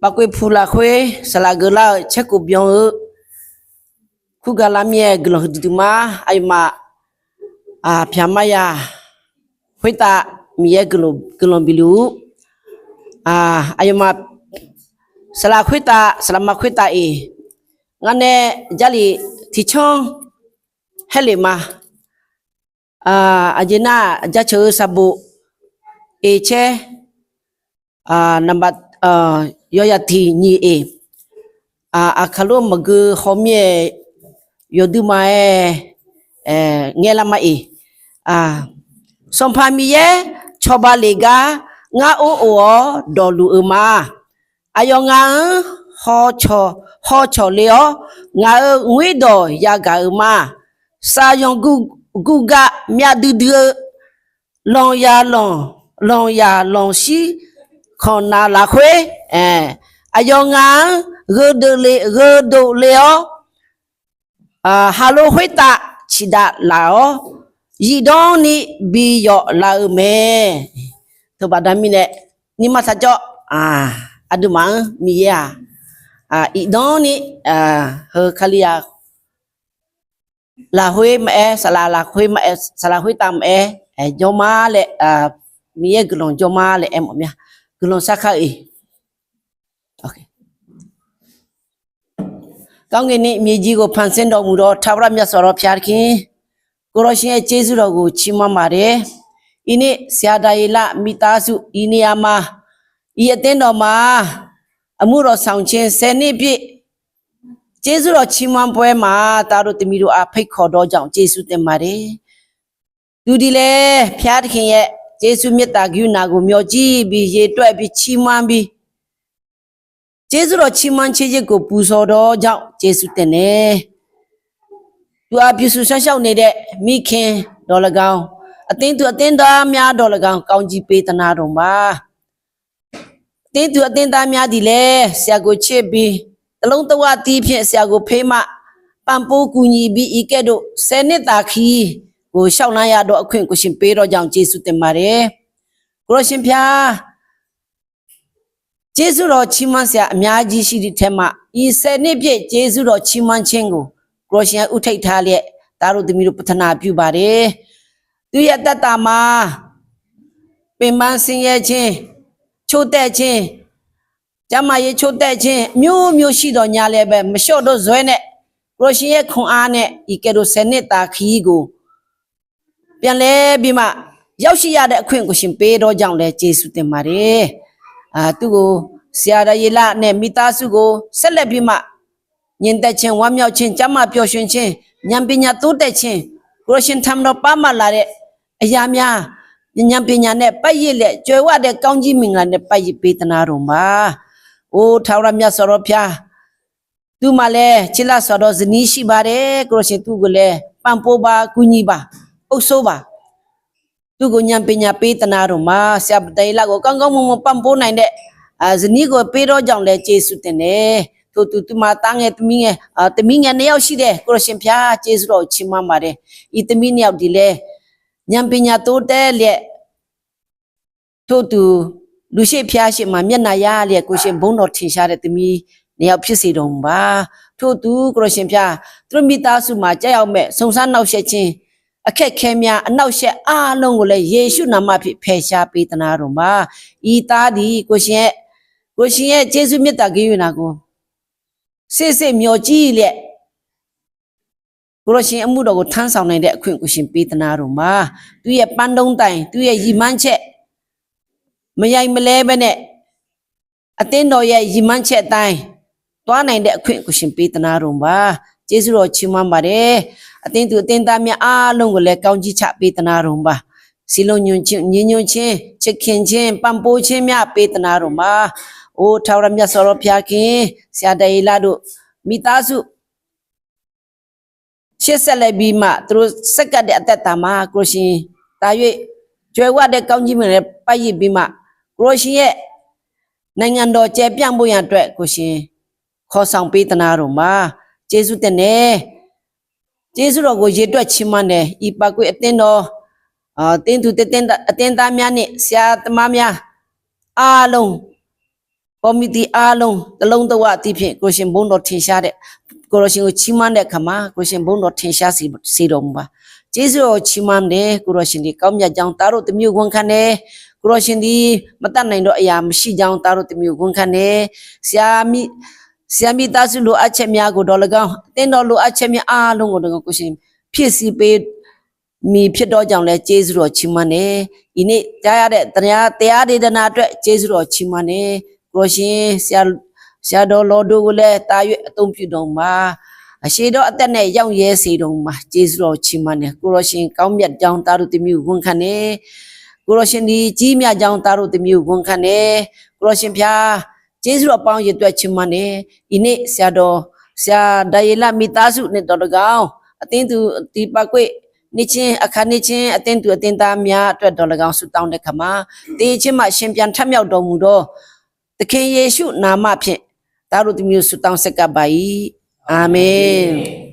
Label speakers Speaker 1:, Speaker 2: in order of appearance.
Speaker 1: Ba kwe phula khwe salagala cheku byong khugala mye glo duduma aima phyamaya khweta mye glo bilu aima sala khweta salama khweta ngane jali thichong helima ajena jachu sabu eche number yoyati ni akalo magu homye yoduma ngelama sompamiye choba lega nga o dolu ma ayonga ho cho leo nga ngwi do yaga ma sa yong guga mya du long ya long shi khona la khwe ayonga godo leo halo khweta chida lao yidong ni bi yo la me to badami ne ni masa jo aduma mi ya idong ni he khalia la hwe ma sala la hwe ma sala hwe tam joma le mi ye glong joma le em mya glong sakha okay ကောင်းကင်နဲ့မြေကြီးကိုဖန်ဆင်းတော်မူသောထာဝရမြတ်စွာဘုရားခင်ကိုရောရှင်ရဲ့ကျေးဇူးတော်ကိုချီးမွမ်းပါတယ်။ဤနေ့ဆရာဒါယေလမိသားစုဤနေရာမှာဤအသင်းတော်မှာအမှုတော်ဆောင်ခြင်း10နှစ်ပြည့်ကျေးဇူးတော်ချီးမွမ်းပွဲမှာတာတို့တမီတို့အားဖိတ်ခေါ်တော်ကြောင့်ကျေးဇူးတင်ပါတယ်။သူဒီလေဘုရားခင်ရဲ့ကျေးဇူးမေတ္တာကရုဏာကိုမျှော်ကြည့်ပြီးရေတွက်ပြီးချီးမွမ်းပြီးကျေးဇူးတော်ချီးမွမ်းခြင်းကိုပူဇော်တော်ကြောင့်ကျေးဇူးတင်တယ်။သူအပြုစုဆက်ရှောက်နေတဲ့မိခင်တော်၎င်းအသင်းသူအသင်းသားများတော်၎င်းကောင်းကြီးပေးသနာတော်ပါ။အသင်းသူအသင်းသားများဒီလေဆရာကိုချစ်ပြီးတလုံးတဝတီးဖြင့်ဆရာကိုဖေးမပံပိုးကူညီပြီးဤကဲ့သို့10နှစ်တာခီးကိုရှောက်လန်းရတော့အခွင့်ကိုရှင်ပေးတော်ကြောင့်ကျေးဇူးတင်ပါတယ်။ကိုရရှင်ဖျားကျေးဇူးတော်ချီးမွမ်းစရာအများကြီးရှိတဲ့ထဲမှာဤ10နှစ်ပြည့်ကျေးဇူးတော်ချီးမွမ်းခြင်းကိုကရောရှင်ဥထိတ်ထားလျက်ဒါတို့သမီးတို့ပထနာပြုပါတယ်သူရဲ့တတ္တာမှာပင်ပန်းဆင်းရဲခြင်းချို့တဲ့ခြင်းကျမရဲ့ချို့တဲ့ခြင်းမျိုးရှိတော်ညာလည်းပဲမလျှော့တော့ဇွဲနဲ့ကရောရှင်ရဲ့ခွန်အားနဲ့ဤကဲ့သို့10နှစ်တာခီးကိုပြန်လဲပြီးမှရောက်ရှိရတဲ့အခွင့်ကိုရှင်ပေးတော်ကြောင့်လည်းကျေးဇူးတင်ပါတယ်သူကိုဆရာတော်ယေလနဲ့မိသားစုကိုဆက်လက်ပြီးမှညင်သက်ခြင်းဝမ်းမြောက်ခြင်းကျမ်းမာပျော်ရွှင်ခြင်းဉာဏ်ပညာတိုးတက်ခြင်းကိုရရှင်ထံတော်ပါမလာတဲ့အရာများဉာဏ်ပညာနဲ့ပတ်ရစ်လက်ကြွယ်ဝတဲ့ကောင်းကြီးမင်္ဂလာနဲ့ပတ်ရစ်ပေးသနာတော်မှာအိုထာဝရမြတ်စွာဘုရားသူမှလည်းချစ်လစွာတော်ဇနီးရှိပါတယ်ကိုရရှင်သူကိုလည်းပံ့ပိုးပါကူညီပါအုပ်ဆိုးပါသူကိုဉာဏ်ပညာပေးသနာတော်မှာဆရာတေလကိုကောင်းကောင်းမွန်မွန်ပံ့ပိုးနိုင်တဲ့ဇနီးကိုပေးတော့ကြောင့်လည်းကျေးဇူးတင်တယ်ထို့သူမတားငယ်သမီးငယ်2ယောက်ရှိတယ်ကိုရရှင်ဖျားကျေးဇူးတော်ချီးမွမ်းပါတယ်ဤသမီး2ယောက်ဒီလဲဉာဏ်ပညာတိုးတက်လျက်ထို့သူလူရှိဖျားရှိမှာမျက်နာရလျက်ကိုရှင်ဘုန်းတော်ထင်ရှားတဲ့သမီး2ယောက်ဖြစ်စေတော်မူပါထို့သူကိုရရှင်ဖျားသူမိသားစုမှာကြောက်ရောက်မဲ့စုံစမ်းနှောက်ယှက်ခြင်းအခက်ခဲများအနောက်ရှက်အားလုံးကိုလည်းယေရှုနာမဖြင့်ဖယ်ရှားပေးသနာတော်မှာဤသားဒီကိုရှင်ရဲ့ကျေးဇူးမြတ်တာဂိယူနာကိုစစ်မျောကြည့်လျက်ကိုရရှင်အမှုတော်ကိုထမ်းဆောင်နိုင်တဲ့အခွင့်ကိုရှင်ပေးသနာတော်မှာသူရဲ့ပန်းတုံးတိုင်သူရဲ့ရည်မှန်းချက်မယိုင်မလဲပဲနဲ့အသင်းတော်ရဲ့ရည်မှန်းချက်အတိုင်းသွားနိုင်တဲ့အခွင့်ကိုရှင်ပေးသနာတော်မှာကျေးဇူးတော်ချီးမွမ်းပါတယ်အသင်းသူအသင်းသားများအားလုံးကိုလည်းကောင်းကြီးချပေးသနာတော်မှာစီလုံးညွန့်ချင်းညီညွန့်ချင်းချစ်ခင်ချင်းပံ့ပိုးခြင်းများပေးသနာတော်မှာအိုထာဝရမြတ်စွာဘုရားခင်ဆရာတေလတို့မိသားစုရှစ်ဆက်လက်ပြီးမှသူတို့စက္ကတ်တဲ့အသက်တာမှာကိုရှင်တာ၍ကျွယ်ဝတဲ့ကောင်းကြီးမင်္ဂလာပတ်ရစ်ပြီးမှကိုရှင်ရဲ့နိုင်ငံတော်ကျယ်ပြန့်ဖို့ရန်အတွက်ကိုရှင်ခေါ်ဆောင်ပေးသနာတော်မှာကျေးဇူးတင်တယ်ကျေးဇူးတော်ကိုရေတွက်ချီးမွမ်းတယ်ဤပါကွေအသင်းတော်တင်းသူတင်းအသင်းသားများနဲ့ဆရာသမားများအားလုံး ကော်မတီအားလုံးတလုံးတဝအသည့်ဖြင့်ကိုရှင်ဘုန်းတော်ထင်ရှားတဲ့ကိုရရှင်ကိုချီးမွမ်းတဲ့အခါမှာကိုရှင်ဘုန်းတော်ထင်ရှားစေတော်မူပါကျေးဇူးတော်ချီးမွမ်းတယ်ကိုရရှင်ဒီကောင်းမြတ်ကြောင်းသားတို့တမျိုးဝန်ခံတယ်ကိုရရှင်ဒီမတတ်နိုင်တော့အရာမရှိကြောင်းသားတို့တမျိုးဝန်ခံတယ်ဆရာမိသားစုလိုအပ်ချက်များကိုတော့၎င်းအသင်းတော်လိုအပ်ချက်များအားလုံးကိုတော့ကိုရှင်ဖြည့်ဆည်းပေးမိဖြစ်တော့ကြောင့်လဲကျေးဇူးတော်ချီးမွမ်းတယ်ဒီနေ့ကြားရတဲ့တရားဒေသနာအတွက်ကျေးဇူးတော်ချီးမွမ်းတယ်ကိုရှင်ဆရာတော်လော်တို့ကိုလည်းတာ၍အသုံးပြုတော်မှာအရှိတော်အသက်နဲ့ရောက်ရဲစေတော်မှာကျေးဇူးတော်ချီးမွမ်းတယ်ကိုရရှင်ကောင်းမြတ်ကြောင်းသားတို့တမျိုးဝန်ခံတယ်ကိုရရှင်ဒီကြီးမြတ်ကြောင်းသားတို့တမျိုးဝန်ခံတယ်ကိုရရှင်ဖျားကျေးဇူးတော်ပေါင်းရတဲ့ချီးမွမ်းတယ်ဒီနေ့ဆရာဒါယေလမိသားစုနဲ့တော်တကောင်အသင်းသူဒီပကွေနေချင်းအခါနေချင်းအသင်းသူအသင်းသားများအတွက်တော်၎င်းဆုတောင်းတဲ့ခါမှာတေးချင်းမှရှင်ပြန်ထမြောက်တော်မူသောသခင်ယေရှုနာမဖြင့်သားတို့တမျိုးဆုတောင်းဆက်ကပ်ပါ၏အာမင်